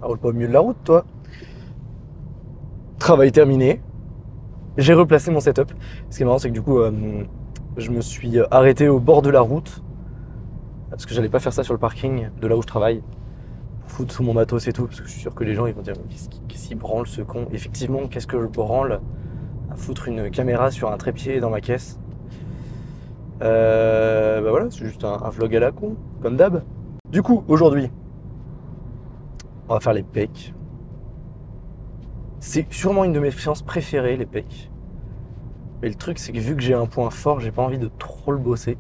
roule pas au milieu de la route, toi. Travail terminé. J'ai replacé mon setup. Ce qui est marrant, c'est que du coup, je me suis arrêté au bord de la route. Parce que j'allais pas faire ça sur le parking de là où je travaille. Pour foutre tout mon matos et tout. Parce que je suis sûr que les gens ils vont dire qu'est-ce qu'il branle ce con. Effectivement, qu'est-ce que je branle à foutre une caméra sur un trépied dans ma caisse. Bah voilà, c'est juste un vlog à la con, comme d'hab. Du coup, aujourd'hui, on va faire les pecs. C'est sûrement une de mes séances préférées, les pecs. Mais le truc, c'est que vu que j'ai un point fort, j'ai pas envie de trop le bosser.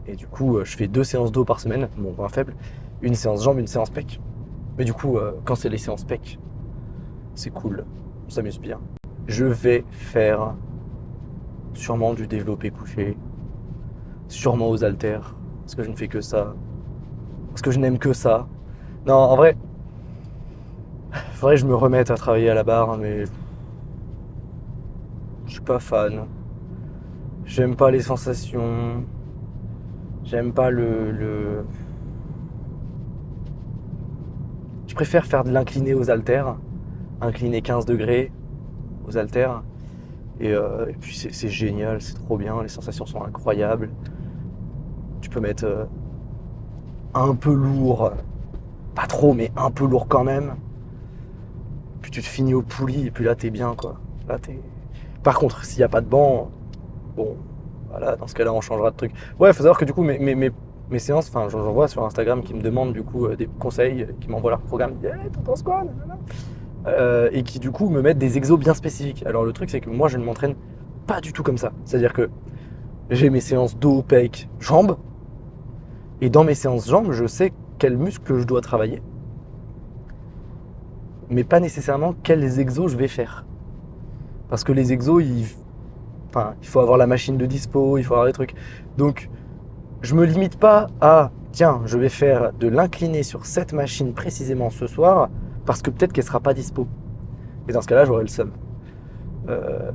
Et du coup, je fais 2 séances dos par semaine, mon point faible. Une séance jambes, une séance pec. Mais du coup, quand c'est les séances pec, c'est cool, on s'amuse bien. Je vais faire sûrement du développé couché, sûrement aux haltères, parce que je ne fais que ça, parce que je n'aime que ça. Non, en vrai, faudrait que je me remette à travailler à la barre, mais je suis pas fan. J'aime pas les sensations. J'aime pas Je préfère faire de l'incliné aux haltères, incliné 15 degrés aux haltères. Et puis c'est génial, c'est trop bien, les sensations sont incroyables. Tu peux mettre un peu lourd, pas trop, mais un peu lourd quand même. Puis tu te finis au poulie, et puis là t'es bien quoi. Là, t'es... Par contre, s'il n'y a pas de banc, bon, voilà, dans ce cas-là on changera de truc. Ouais, faut savoir que du coup mes séances, enfin j'en vois sur Instagram qui me demandent du coup des conseils, qui m'envoient leur programme, ils disent hey, t'en penses quoi nanana et qui du coup me mettent des exos bien spécifiques. Alors le truc c'est que moi je ne m'entraîne pas du tout comme ça. C'est-à-dire que j'ai mes séances dos, pec, jambes, et dans mes séances jambes, je sais quels muscles je dois travailler, mais pas nécessairement quels exos je vais faire. Parce que les exos, enfin, il faut avoir la machine de dispo, il faut avoir des trucs. Donc, je me limite pas à, tiens, je vais faire de l'incliné sur cette machine précisément ce soir, parce que peut-être qu'elle sera pas dispo. Et dans ce cas-là, j'aurai le seum. Euh,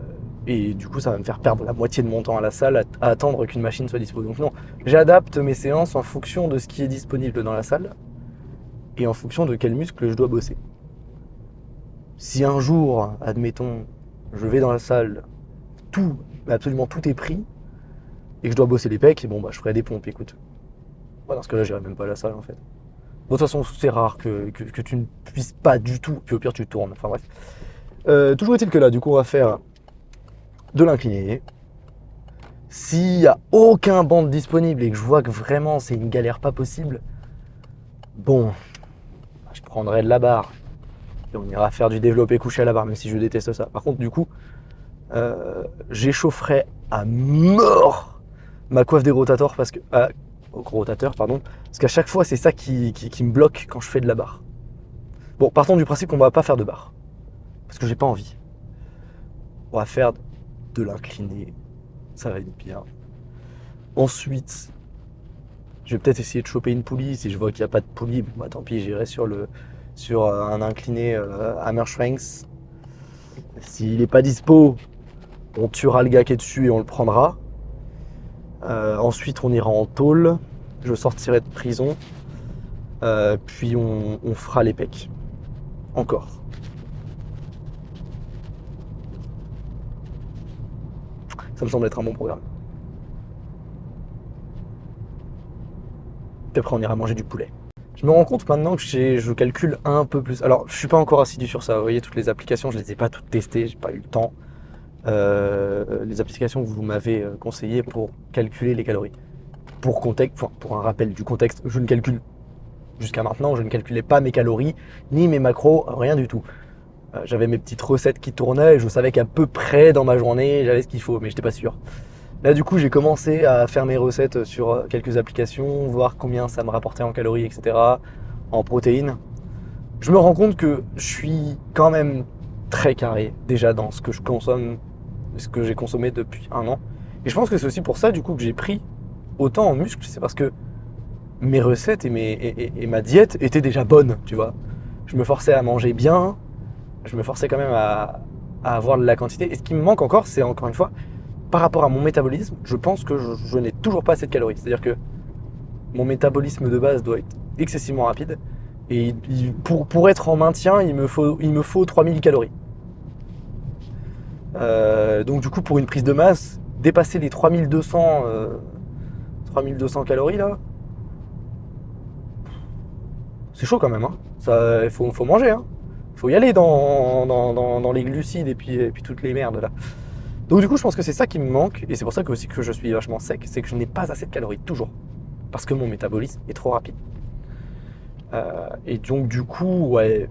et du coup, ça va me faire perdre la moitié de mon temps à la salle à attendre qu'une machine soit dispo. Donc non, j'adapte mes séances en fonction de ce qui est disponible dans la salle et en fonction de quel muscle je dois bosser. Si un jour, admettons, je vais dans la salle, tout, absolument tout est pris, et que je dois bosser les pecs, bon bah je ferai des pompes, écoute. Ouais, dans ce cas-là, j'irai même pas à la salle en fait. Bon, de toute façon, c'est rare que tu ne puisses pas du tout, puis au pire tu tournes, enfin bref. Toujours est-il que là, du coup, on va faire de l'incliné. S'il n'y a aucun band disponible et que je vois que vraiment c'est une galère pas possible, bon, je prendrai de la barre. Et on ira faire du développé couché à la barre, même si je déteste ça. Par contre, du coup, j'échaufferai à mort ma coiffe des rotateurs parce que. Rotateur, pardon. Parce qu'à chaque fois, c'est ça qui me bloque quand je fais de la barre. Bon, partons du principe qu'on va pas faire de barre. Parce que j'ai pas envie. On va faire de l'incliné. Ça va être bien. Ensuite, je vais peut-être essayer de choper une poulie. Si je vois qu'il n'y a pas de poulie, bon, bah, tant pis, j'irai sur un incliné hammer strength. S'il n'est pas dispo, on tuera le gars qui est dessus et on le prendra. Ensuite, on ira en tôle. Je sortirai de prison. Puis on fera les pecs. Encore. Ça me semble être un bon programme. Puis après, on ira manger du poulet. Je me rends compte maintenant que je calcule un peu plus. Alors, je suis pas encore assidu sur ça. Vous voyez, toutes les applications, je les ai pas toutes testées. J'ai pas eu le temps. Les applications que vous m'avez conseillées pour calculer les calories. Pour contexte, pour un rappel du contexte, je ne calcule jusqu'à maintenant, je ne calculais pas mes calories ni mes macros, rien du tout. J'avais mes petites recettes qui tournaient et je savais qu'à peu près dans ma journée, j'avais ce qu'il faut, mais j'étais pas sûr. Là, du coup, j'ai commencé à faire mes recettes sur quelques applications, voir combien ça me rapportait en calories, etc., en protéines. Je me rends compte que je suis quand même très carré déjà dans ce que je consomme, ce que j'ai consommé depuis un an. Et je pense que c'est aussi pour ça, du coup, que j'ai pris autant en muscle. C'est parce que mes recettes et ma diète étaient déjà bonnes, tu vois. Je me forçais à manger bien, je me forçais quand même à avoir de la quantité. Et ce qui me manque encore, c'est encore une fois, par rapport à mon métabolisme, je pense que je n'ai toujours pas assez de calories. C'est-à-dire que mon métabolisme de base doit être excessivement rapide. Et pour être en maintien, il me faut 3000 calories. Donc du coup, pour une prise de masse, dépasser les 3200 calories là, c'est chaud quand même. Hein. Ça, faut manger. Hein. Faut y aller dans les glucides et puis toutes les merdes là. Donc du coup, je pense que c'est ça qui me manque. Et c'est pour ça que, aussi que je suis vachement sec. C'est que je n'ai pas assez de calories, toujours. Parce que mon métabolisme est trop rapide. Et donc du coup, ouais,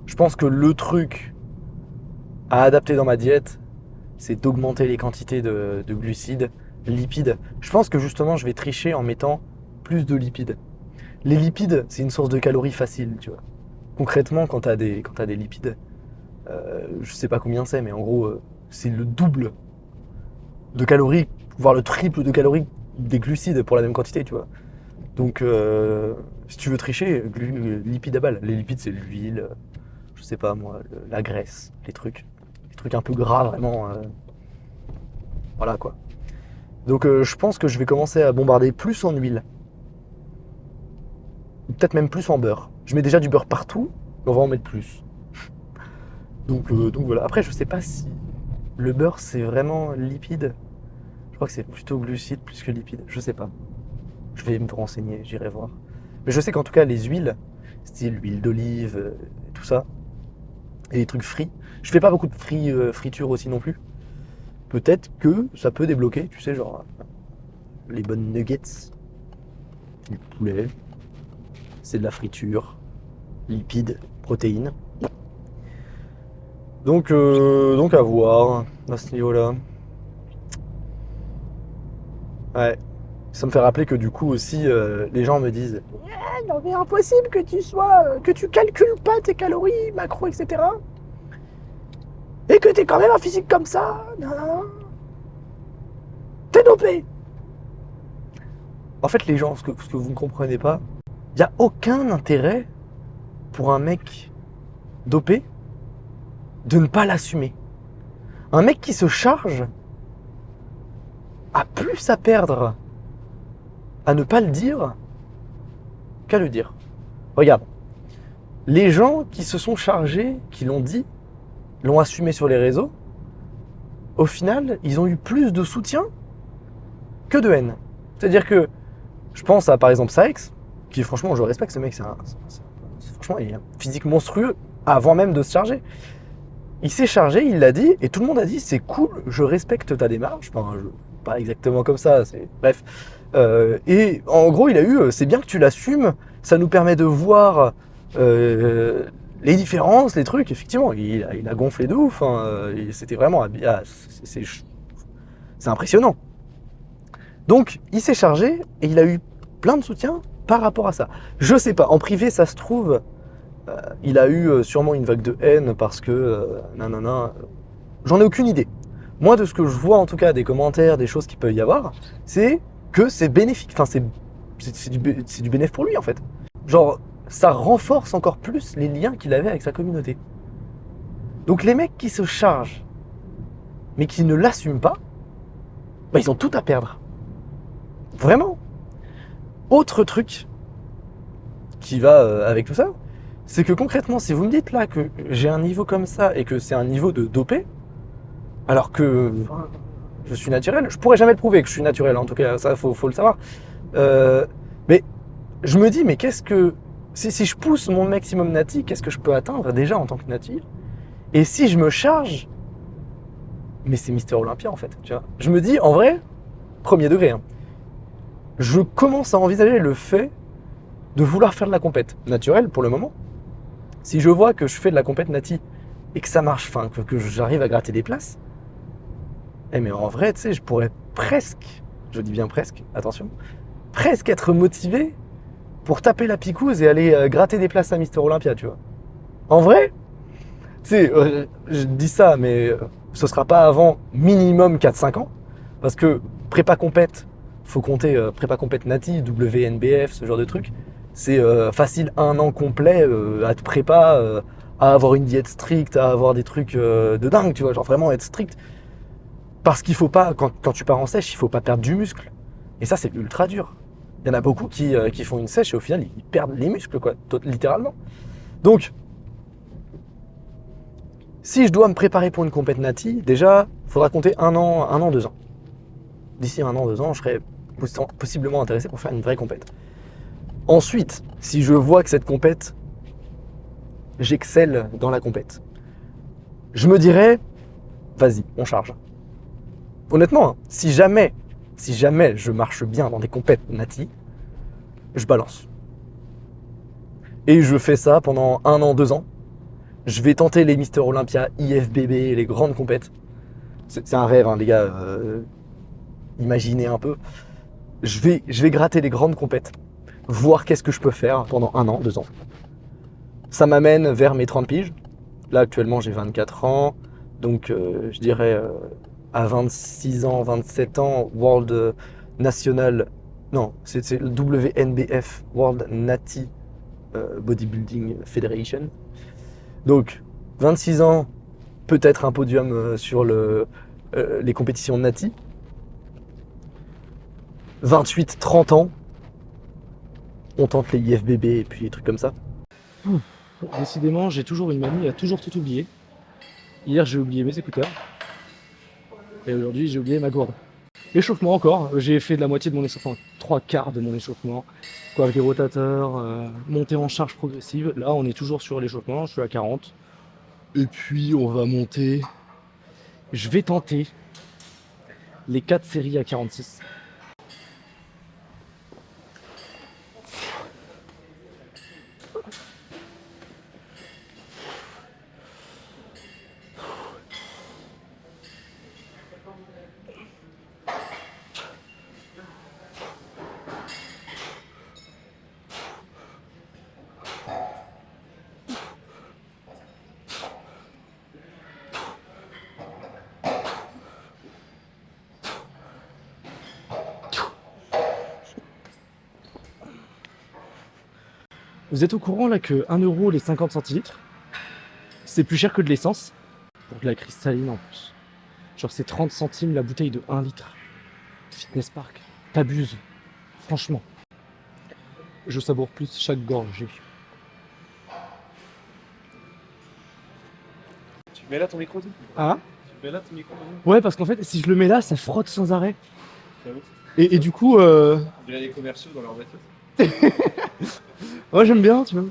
je pense que le truc à adapter dans ma diète, c'est d'augmenter les quantités de glucides, lipides. Je pense que justement, je vais tricher en mettant plus de lipides. Les lipides, c'est une source de calories facile, tu vois. Concrètement, quand t'as des lipides, je sais pas combien c'est, mais en gros, c'est le double de calories, voire le triple de calories des glucides pour la même quantité, tu vois. Donc, si tu veux tricher, lipides à balle. Les lipides, c'est l'huile, je sais pas moi, la graisse, les trucs un peu gras, vraiment. Voilà quoi. Donc, je pense que je vais commencer à bombarder plus en huile. Peut-être même plus en beurre. Je mets déjà du beurre partout, mais on va en mettre plus. Donc voilà. Après, je sais pas si le beurre c'est vraiment lipide. Je crois que c'est plutôt glucide plus que lipide. Je sais pas. Je vais me renseigner, j'irai voir. Mais je sais qu'en tout cas, les huiles, style l'huile d'olive, tout ça, et les trucs frits. Je fais pas beaucoup de friture aussi non plus. Peut-être que ça peut débloquer, tu sais, genre les bonnes nuggets, du poulet, c'est de la friture, lipides, protéines. Donc à voir à ce niveau-là. Ouais. Ça me fait rappeler que du coup aussi, les gens me disent non mais impossible que que tu calcules pas tes calories, macro, etc. Et que t'es quand même un physique comme ça, non. T'es dopé. En fait, les gens, ce que vous ne comprenez pas, il n'y a aucun intérêt pour un mec dopé de ne pas l'assumer. Un mec qui se charge a plus à perdre à ne pas le dire qu'à le dire. Regarde, les gens qui se sont chargés, qui l'ont dit, l'ont assumé sur les réseaux, au final, ils ont eu plus de soutien que de haine. C'est-à-dire que je pense à par exemple Saex, qui franchement, je respecte ce mec, franchement, il a un physique monstrueux avant même de se charger. Il s'est chargé, il l'a dit, et tout le monde a dit c'est cool, je respecte ta démarche. Enfin, pas exactement comme ça, bref. Et en gros, il a eu c'est bien que tu l'assumes, ça nous permet de voir les différences, les trucs. Effectivement, il a gonflé de ouf. Hein, c'était vraiment. C'est impressionnant. Donc, il s'est chargé et il a eu plein de soutien par rapport à ça. Je sais pas, en privé, ça se trouve. Il a eu sûrement une vague de haine parce que nanana. J'en ai aucune idée. Moi, de ce que je vois en tout cas des commentaires, des choses qu'il peut y avoir, c'est que c'est bénéfique. Enfin, c'est du bénéfice pour lui en fait. Genre, ça renforce encore plus les liens qu'il avait avec sa communauté. Donc les mecs qui se chargent, mais qui ne l'assument pas, bah, ils ont tout à perdre. Vraiment. Autre truc qui va avec tout ça, c'est que concrètement, si vous me dites là que j'ai un niveau comme ça et que c'est un niveau de dopé, alors que je suis naturel, je pourrais jamais le prouver que je suis naturel, en tout cas, ça faut le savoir. Mais je me dis, mais qu'est-ce que. Si je pousse mon maximum nati, qu'est-ce que je peux atteindre déjà en tant que nati? Et si je me charge, mais c'est Mister Olympia en fait, tu vois. Je me dis, en vrai, premier degré, hein, je commence à envisager le fait de vouloir faire de la compète naturelle pour le moment. Si je vois que je fais de la compète nati et que ça marche, enfin que j'arrive à gratter des places, mais en vrai, tu sais, je pourrais presque, je dis bien presque, attention, presque être motivé pour taper la picouse et aller gratter des places à Mister Olympia, tu vois. En vrai, tu sais, je dis ça, mais ce sera pas avant minimum 4-5 ans, parce que prépa compète, faut compter prépa compète nati, WNBF, ce genre de truc. C'est facile 1 an complet à te prépa, à avoir une diète stricte, à avoir des trucs de dingue, tu vois, genre vraiment être strict. Parce qu'il faut pas, quand tu pars en sèche, il faut pas perdre du muscle. Et ça, c'est ultra dur. Il y en a beaucoup qui font une sèche et au final, ils perdent les muscles, quoi, littéralement. Donc, si je dois me préparer pour une compète nati, déjà, il faudra compter 1 an, 2 ans. D'ici 1 an, 2 ans, je serai possiblement intéressé pour faire une vraie compète. Ensuite, si je vois que cette compète, j'excelle dans la compète, je me dirais, vas-y, on charge. Honnêtement, hein, si jamais je marche bien dans des compètes nati, je balance. Et je fais ça pendant 1 an, 2 ans. Je vais tenter les Mister Olympia, IFBB, les grandes compètes. C'est un rêve, hein, les gars. Imaginez un peu. Je vais gratter les grandes compètes, voir qu'est-ce que je peux faire pendant 1 an, 2 ans. Ça m'amène vers mes 30 piges. Là, actuellement, j'ai 24 ans. Donc, je dirais à 26 ans, 27 ans, World National. Non, c'est le WNBF, World Nati Bodybuilding Federation. Donc, 26 ans, peut-être un podium sur les compétitions Nati. 28, 30 ans, on tente les IFBB et puis des trucs comme ça. Décidément, j'ai toujours une manie à toujours tout oublier. Hier, j'ai oublié mes écouteurs. Et aujourd'hui, j'ai oublié ma gourde. Échauffement encore. J'ai fait de la moitié de mon échauffement, 3/4 de mon échauffement. Quoi, avec les rotateurs, montée en charge progressive. Là, on est toujours sur l'échauffement, je suis à 40. Et puis, on va monter. Je vais tenter les 4 séries à 46. Vous êtes au courant là que 1 € les 50 centilitres, c'est plus cher que de l'essence? Pour de la cristalline en plus. Genre c'est 30 centimes la bouteille de 1 litre. Fitness Park, t'abuses. Franchement. Je savoure plus chaque gorgée. Tu mets là ton micro, toi? Ah? Tu mets là ton micro? Ouais, parce qu'en fait, si je le mets là, ça frotte sans arrêt. J'avoue. Et du coup, On dirait les commerciaux dans leur voiture. ouais, j'aime bien, tu vois.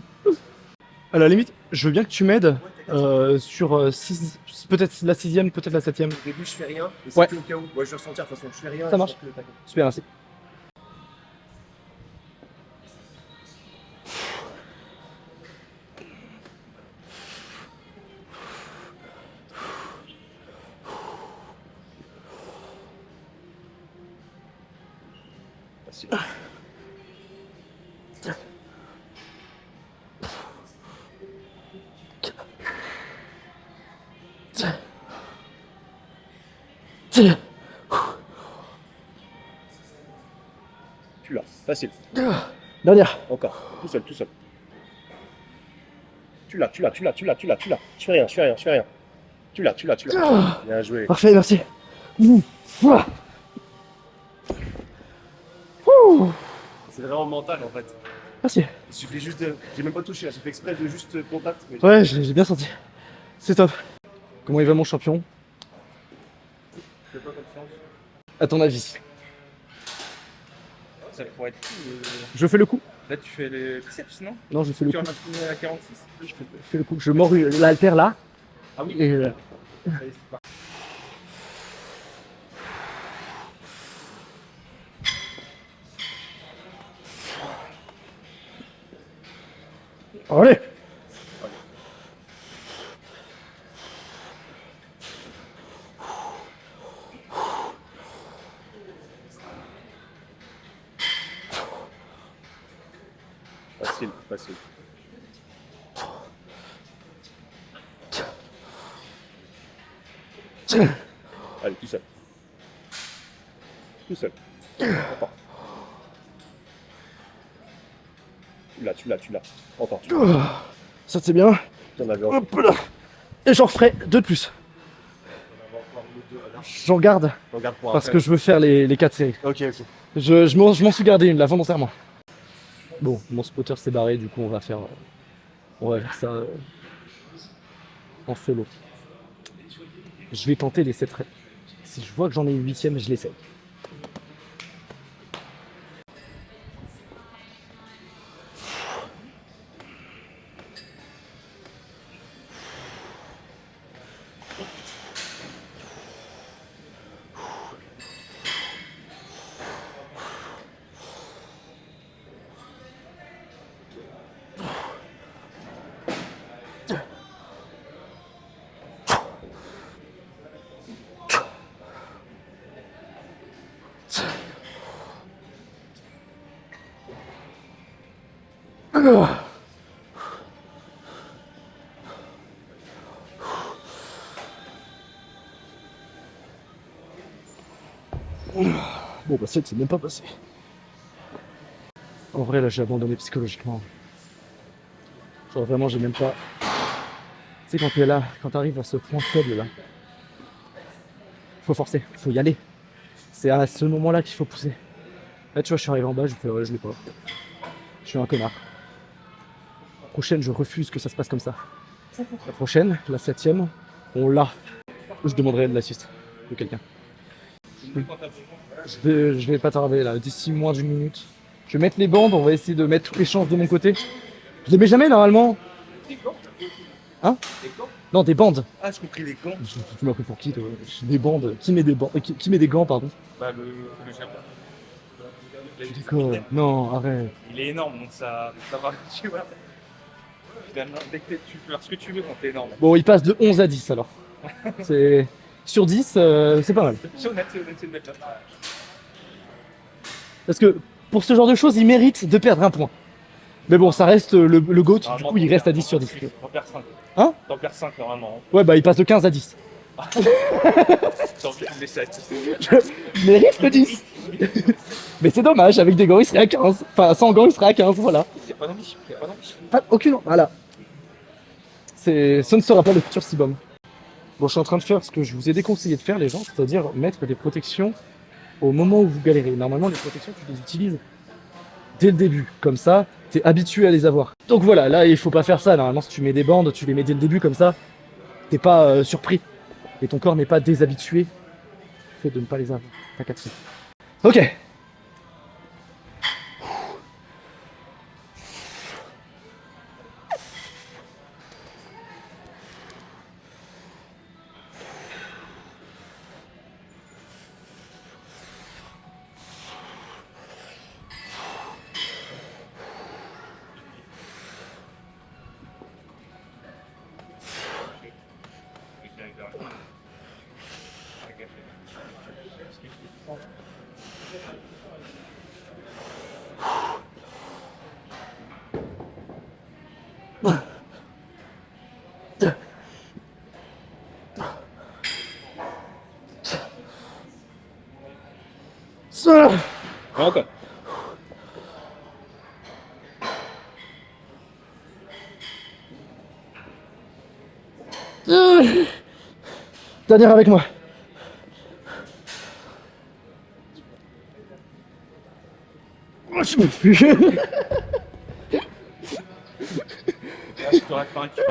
À la limite, je veux bien que tu m'aides sur peut-être la 6ème, peut-être la 7ème. Au début, je fais rien. Et Ouais. c'est au cas où. Moi, je vais ressentir de toute façon. Je fais rien. Ça marche. Super, merci. Facile. Tu l'as. Facile. Dernière. Encore. Tout seul, tout seul. Tu l'as. Tu fais rien. Tu l'as. Bien joué. Parfait, merci. Ouh. Ouah. Ouh. C'est vraiment mental en fait. Merci. Il suffit juste de. J'ai même pas touché là. J'ai fait exprès de juste contact. Mais Ouais, j'ai bien senti. C'est top. Comment il va mon champion? fais pas confiance. À ton avis? Ça pourrait être cool. Je fais le coup? Là, tu fais les biceps, non? Non, je fais le Tu coup. en as fini à 46. Je fais le coup. Je mords l'haltère là. Ah oui. Et Allez, c'est parti. allez. Facile. Allez, tout seul. Attends. Tu l'as. Entends, tu l'as. Ça c'est bien. T'en avais encore. Hop là. Et j'en ferai 2 de plus. T'en avais encore deux. J'en garde Regarde pour parce après. que je veux faire les 4 séries. Ok, ok. Je m'en suis gardé une là volontairement. Bon, mon spotter s'est barré, du coup on va faire ça en solo. Je vais tenter les 7 reps. Si je vois que j'en ai une 8ème, je l'essaie. Bon bah c'est même pas passé. En vrai là j'ai abandonné psychologiquement. Genre vraiment j'ai même pas... Tu sais quand t'es là, quand t'arrives à ce point faible là, faut forcer, faut y aller. C'est à ce moment là qu'il faut pousser. Là tu vois je suis arrivé en bas, je fais ouais je l'ai pas. Je suis un connard. La prochaine je refuse que ça se passe comme ça. La prochaine, la 7ème, on l'a. Je demanderai de l'assist de quelqu'un. Je vais pas tarder là, d'ici moins d'une minute. Je vais mettre les bandes, on va essayer de mettre toutes les chances de mon côté. Je les mets jamais normalement. Des gants? Hein? Des gants? Non, des bandes. Ah, j'ai compris les gants. Tu m'as pris pour qui toi? Des bandes. Qui met des bandes? Qui met des gants, pardon? Bah, le Japon. D'accord. Non, arrête. Il est énorme, donc ça va, tu vois. Finalement, dès que tu peux faire ce que tu veux quand t'es énorme. Bon, il passe de 11 à 10 alors. C'est... Sur 10, c'est pas mal. C'est honnête, c'est une belle chose. Parce que pour ce genre de choses, il mérite de perdre un point. Mais bon, ça reste le GOAT, du coup il reste à 10 sur 10. T'en perds 5. Hein? T'en perds 5 normalement. Ouais, bah il passe de 15 à 10. T'en perds les 7. Il mérite le 10. Mais c'est dommage, avec des gants il serait à 15. Enfin, sans gants il serait à 15, voilà. Y'a pas d'ambition, y'a pas d'ambition. Aucune, voilà. Ce ne sera pas le futur Sibum. Bon, je suis en train de faire ce que je vous ai déconseillé de faire, les gens, c'est-à-dire mettre des protections au moment où vous galérez. Normalement, les protections, tu les utilises dès le début. Comme ça, t'es habitué à les avoir. Donc voilà, là, il faut pas faire ça. Normalement, si tu mets des bandes, tu les mets dès le début, comme ça, t'es pas surpris. Et ton corps n'est pas déshabitué. Fait de ne pas les avoir. T'as qu'à dessus. Ok. Ça. Encore. Dernière avec moi. Oh, je me fuis. Là, je t'aurais fait un cul.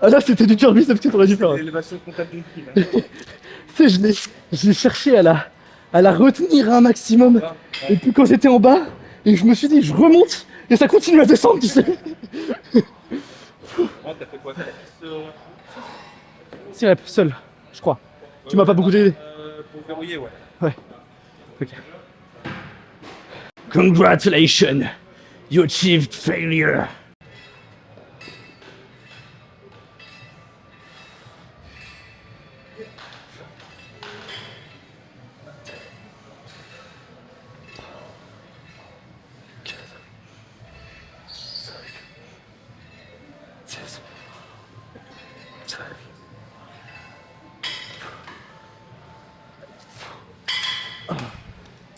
Ah là, c'était du cœur biceps que t'aurais dû faire. L'élévation comptable d'une prime. Tu sais, j'ai cherché à la retenir un maximum. Et puis quand j'étais en bas, et je me suis dit, je remonte, et ça continue à descendre, tu sais. Bon, t'as fait quoi? T'as fait 6 reps, seul, je crois. Tu m'as pas beaucoup aidé. Pour verrouiller, ouais. Ouais. Ok. Congratulations, you achieved failure.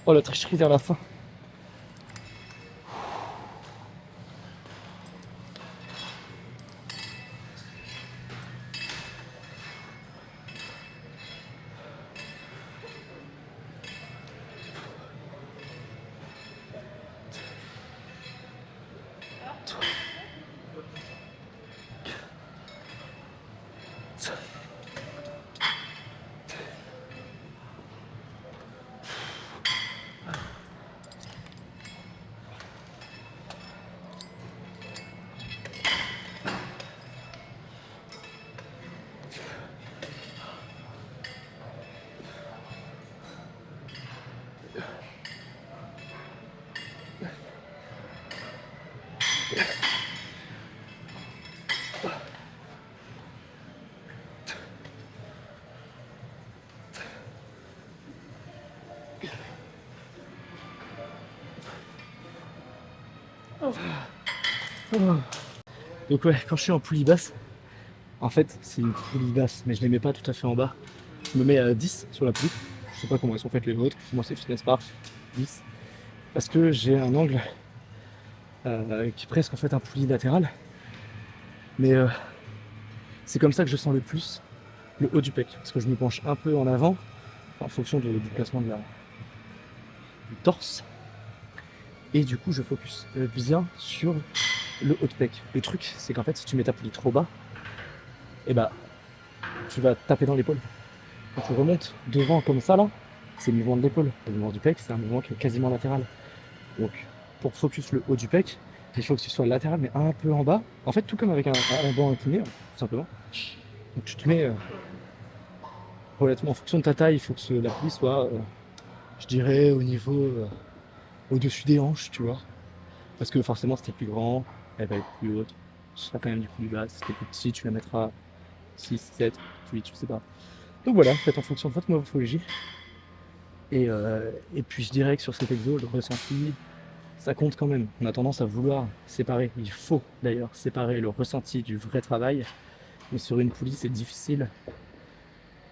Oh, la tricherie vers la fin. Donc ouais, quand je suis en poulie basse, en fait c'est une poulie basse, mais je les mets pas tout à fait en bas. Je me mets à 10 sur la poulie. Je sais pas comment ils sont faites les vôtres. Moi c'est Fitness Park 10. Parce que j'ai un angle qui est presque en fait un poulie latéral. Mais c'est comme ça que je sens le plus le haut du pec. Parce que je me penche un peu en avant en fonction du placement du torse. Et du coup je focus bien sur le haut de pec. Le truc c'est qu'en fait si tu mets ta poulie trop bas, et bah tu vas taper dans l'épaule. Quand tu remontes devant comme ça là, c'est le mouvement de l'épaule. Le mouvement du pec, c'est un mouvement qui est quasiment latéral. Donc pour focus le haut du pec, il faut que tu sois latéral mais un peu en bas. En fait tout comme avec un banc incliné, tout simplement. Donc tu te mets relativement en fonction de ta taille, il faut que la poulie soit, je dirais, au niveau au-dessus des hanches, tu vois. Parce que forcément si t'es plus grand, elle va être plus haute. Ce sera quand même du coup plus basse. Si t'es plus petit, tu la mettras 6, 7, 8, je sais pas. Donc voilà, faites en fonction de votre morphologie. Et puis je dirais que sur cet exo, le ressenti, ça compte quand même. On a tendance à vouloir séparer, il faut d'ailleurs séparer le ressenti du vrai travail. Mais sur une poulie, c'est difficile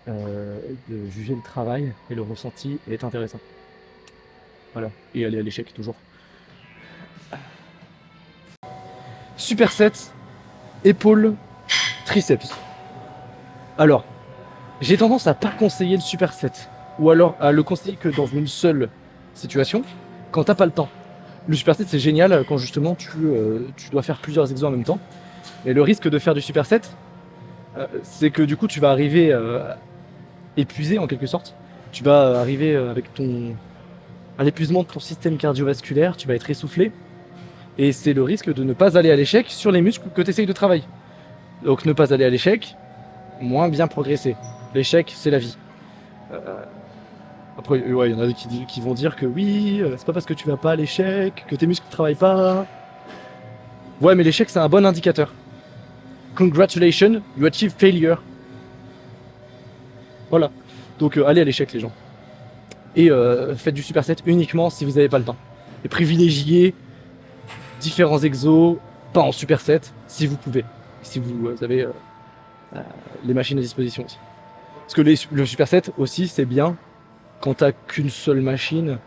de juger le travail et le ressenti est intéressant. Voilà, et aller à l'échec toujours. Superset, épaules, triceps. Alors, j'ai tendance à pas conseiller le superset, ou alors à le conseiller que dans une seule situation, quand t'as pas le temps. Le superset c'est génial quand justement tu dois faire plusieurs exos en même temps. Et le risque de faire du superset, c'est que du coup tu vas arriver épuisé en quelque sorte. Tu vas arriver avec un épuisement de ton système cardiovasculaire, tu vas être essoufflé. Et c'est le risque de ne pas aller à l'échec sur les muscles que tu essayes de travailler. Donc ne pas aller à l'échec, moins bien progresser. L'échec, c'est la vie. Après, ouais, il y en a qui vont dire que oui, c'est pas parce que tu vas pas à l'échec que tes muscles ne travaillent pas. Ouais, mais l'échec, c'est un bon indicateur. Congratulations, you achieve failure. Voilà. Donc allez à l'échec, les gens. Et faites du superset uniquement si vous n'avez pas le temps. Et privilégiez différents exos, pas en superset, si vous pouvez. Si vous avez les machines à disposition aussi. Parce que le superset aussi, c'est bien quand t'as qu'une seule machine,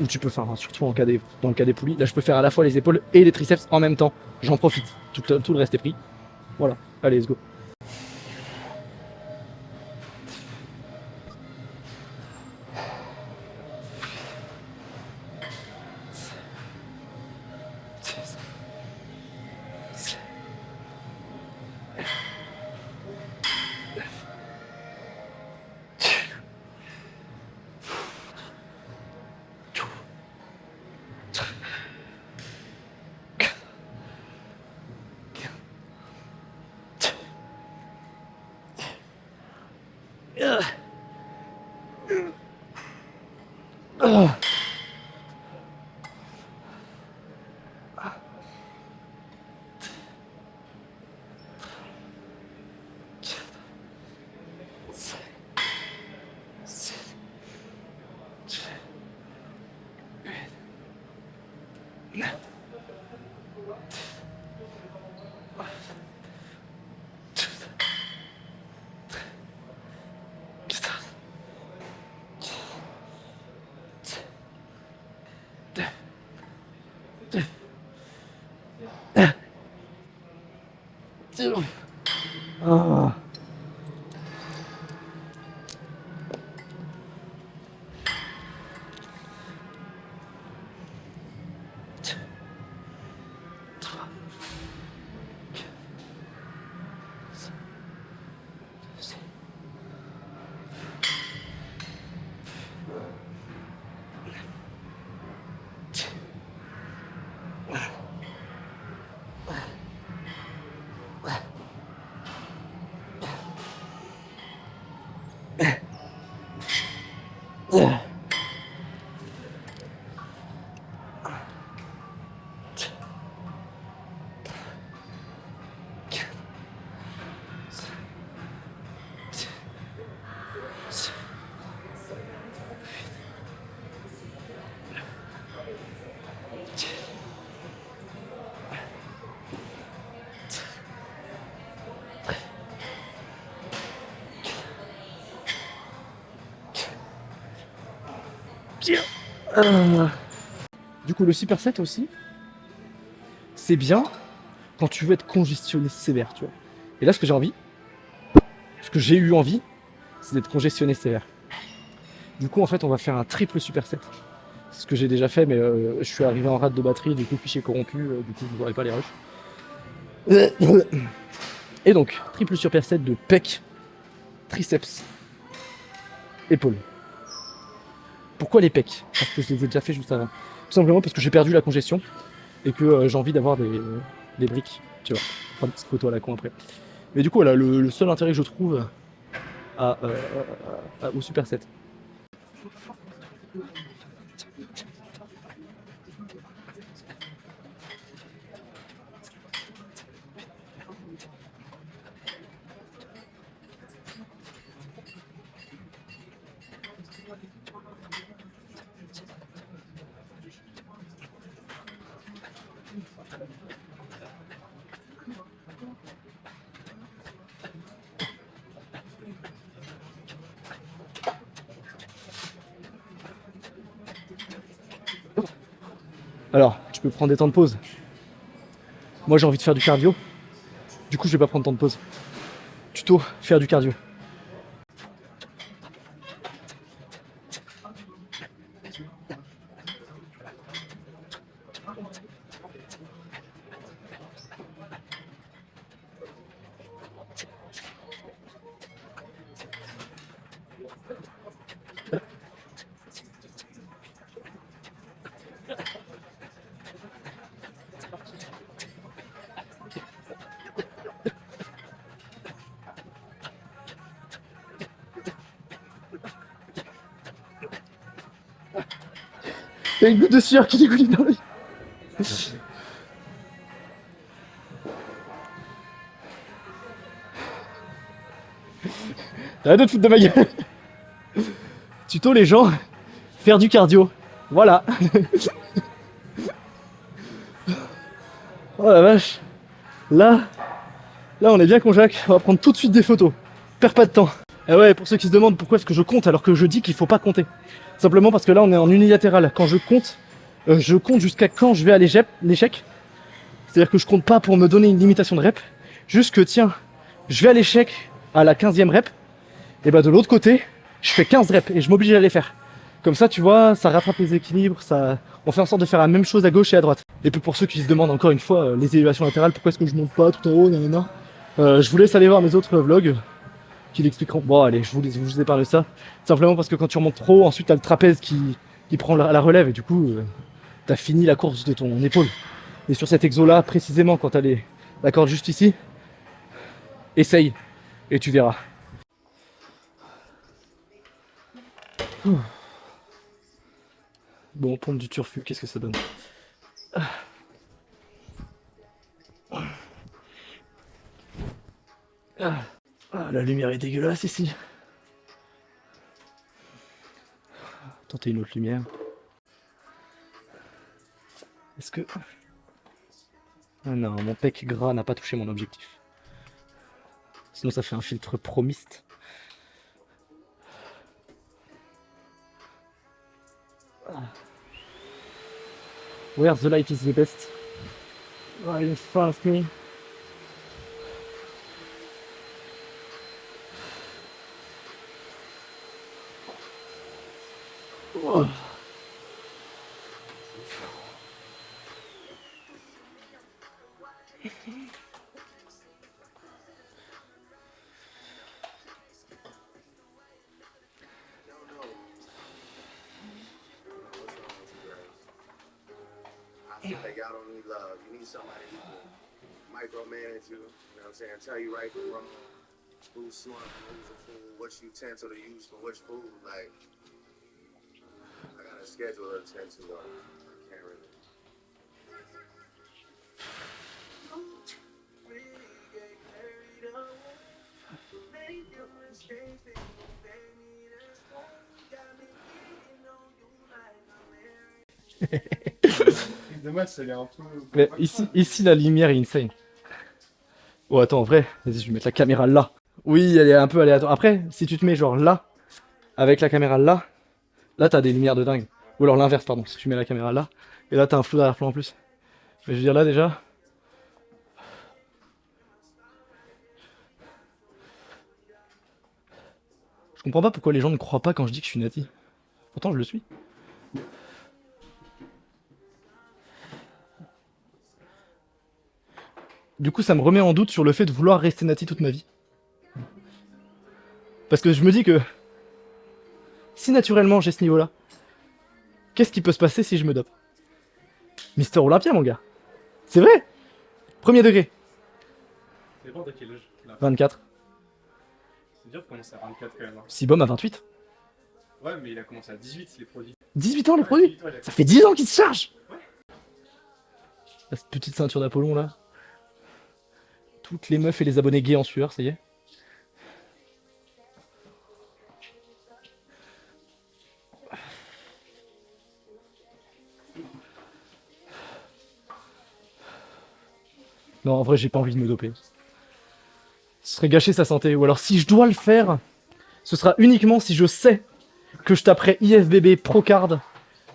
où tu peux faire, surtout dans le cas des poulies, là je peux faire à la fois les épaules et les triceps en même temps. J'en profite. Tout le reste est pris. Voilà. Allez, let's go. Ah. Du coup, le Super 7 aussi, c'est bien quand tu veux être congestionné sévère, tu vois. Et là, ce que j'ai envie, ce que j'ai eu envie, c'est d'être congestionné sévère. Du coup, en fait, on va faire un triple Super 7. C'est ce que j'ai déjà fait, mais je suis arrivé en rate de batterie, du coup, fichier corrompu, du coup, je ne vois pas les rushs. Et donc, triple Super 7 de pec, triceps, épaules. Pourquoi les pecs? Parce que je les ai déjà fait juste avant. Tout simplement parce que j'ai perdu la congestion et que j'ai envie d'avoir des briques, tu vois. Enfin, une petite photo à la con après. Mais du coup, voilà, le seul intérêt que je trouve au Super 7. Alors, tu peux prendre des temps de pause. Moi, j'ai envie de faire du cardio. Du coup, je vais pas prendre temps de pause. Tuto, faire du cardio. Il y a une goutte de sueur qui dégoule dans l'œil. T'arrêtes de te foutre de ma gueule. Tuto les gens, faire du cardio. Voilà. Oh la vache. Là on est bien con Jacques. On va prendre tout de suite des photos. Perds pas de temps. Et ouais, pour ceux qui se demandent pourquoi est-ce que je compte alors que je dis qu'il faut pas compter. Simplement parce que là on est en unilatéral. Quand je compte jusqu'à quand je vais à l'échec. C'est-à-dire que je compte pas pour me donner une limitation de rep. Juste que tiens, je vais à l'échec à la 15e rep. Et bah de l'autre côté, je fais 15 reps et je m'oblige à les faire. Comme ça, tu vois, ça rattrape les équilibres, on fait en sorte de faire la même chose à gauche et à droite. Et puis pour ceux qui se demandent encore une fois, les élévations latérales, pourquoi est-ce que je monte pas tout en haut, nanana. Je vous laisse aller voir mes autres vlogs qui l'expliqueront. Bon allez, je vous épargne ça. Simplement parce que quand tu remontes trop, ensuite t'as le trapèze qui prend la relève et du coup, t'as fini la course de ton épaule. Et sur cet exo là, précisément quand t'as la corde juste ici, essaye et tu verras. Bon, pompe du turfu, qu'est-ce que ça donne? La lumière est dégueulasse ici. Tenter une autre lumière. Est-ce que... Ah non, mon pec gras n'a pas touché mon objectif. Sinon ça fait un filtre promiste. Where the light is the best? Right in front of me. Oh. Like y'all don't need love. You need somebody who can micromanage you. You know what I'm saying? Tell you right from wrong, who's smart, who's a fool, which utensil to use for which food. Like, I got a schedule to attend to. I can't really. Dommage, ça a l'air un peu. Mais ici la lumière est insane. Oh attends, en vrai, vas-y, je vais mettre la caméra là. Oui, elle est un peu aléatoire. Après, si tu te mets genre là, avec la caméra là t'as des lumières de dingue. Ou alors l'inverse, pardon, si tu mets la caméra là. Et là, t'as un flou d'arrière-plan en plus. Mais je veux dire, là déjà. Je comprends pas pourquoi les gens ne croient pas quand je dis que je suis nati. Pourtant, je le suis. Du coup, ça me remet en doute sur le fait de vouloir rester nati toute ma vie. Parce que je me dis que si naturellement j'ai ce niveau-là, qu'est-ce qui peut se passer si je me dope? Mister Olympia, mon gars. C'est vrai. Premier degré. C'est bon, t'as quel âge là? 24. C'est dur de commencer à 24 quand même. Hein. Sibom à 28. Ouais, mais il a commencé à 18 les produits. 18 ans les produits. 18 ans, il a- Ça fait 10 ans qu'il se charge. Ouais. La petite ceinture d'Apollon là. Toutes les meufs et les abonnés gays en sueur, ça y est. Non, en vrai, j'ai pas envie de me doper. Ce serait gâcher sa santé. Ou alors, si je dois le faire, ce sera uniquement si je sais que je taperai IFBB, Procard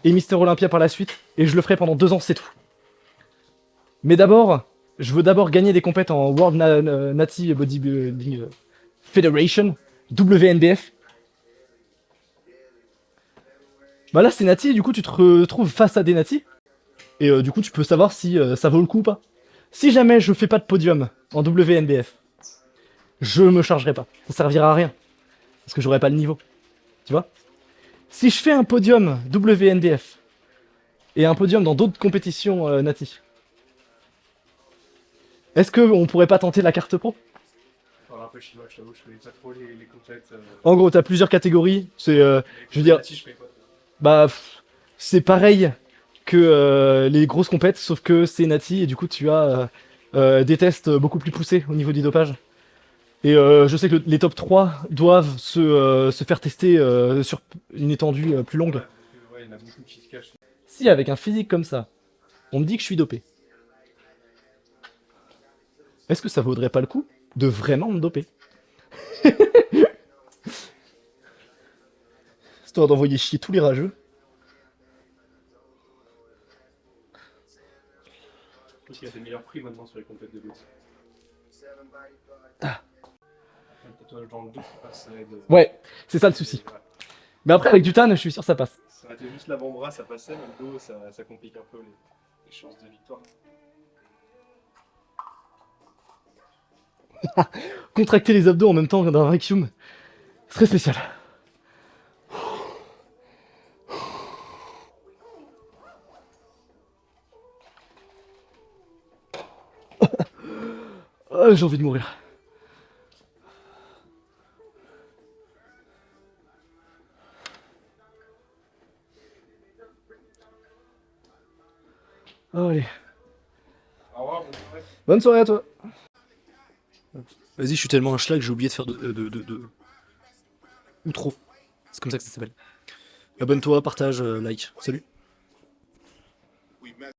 et Mister Olympia par la suite. Et je le ferai pendant 2 ans, c'est tout. Mais d'abord, je veux d'abord gagner des compètes en World Nati Bodybuilding Federation, WNBF. Bah là, c'est Nati, et du coup, tu te retrouves face à des Nati. Et du coup, tu peux savoir si ça vaut le coup ou pas. Si jamais je fais pas de podium en WNBF, je me chargerai pas. Ça servira à rien. Parce que j'aurai pas le niveau. Tu vois? Si je fais un podium WNBF et un podium dans d'autres compétitions Nati, est-ce qu'on pourrait pas tenter la carte pro? Un peu chinois, je t'avoue, je connais pas trop les compètes. En gros, t'as plusieurs catégories. C'est, je veux dire, Je connais pas. bah, c'est pareil que les grosses compètes, sauf que c'est Nati et du coup tu as des tests beaucoup plus poussés au niveau du dopage. Et je sais que les top 3 doivent se faire tester sur une étendue plus longue. Ouais, il y en a beaucoup qui se cachent. Si avec un physique comme ça, on me dit que je suis dopé, est-ce que ça vaudrait pas le coup de vraiment me doper? Histoire d'envoyer chier tous les rageux. Je pense qu'il y a des meilleurs prix maintenant sur les compètes de lutte. Ah. Le tatouage dans le dos, ça aide. Ouais, c'est ça le souci. Ouais. Mais après avec du tan, je suis sûr que ça passe. Ça aurait été juste l'avant-bras, ça passait, mais le dos, ça complique un peu les chances de victoire. Contracter les abdos en même temps d'un vacuum, très spécial. Oh, j'ai envie de mourir. Oh, allez. Au revoir, bonne soirée. Bonne soirée à toi. Vas-y, je suis tellement un schlag que j'ai oublié de faire ou trop. C'est comme ça que ça s'appelle. Abonne-toi, partage, like. Salut.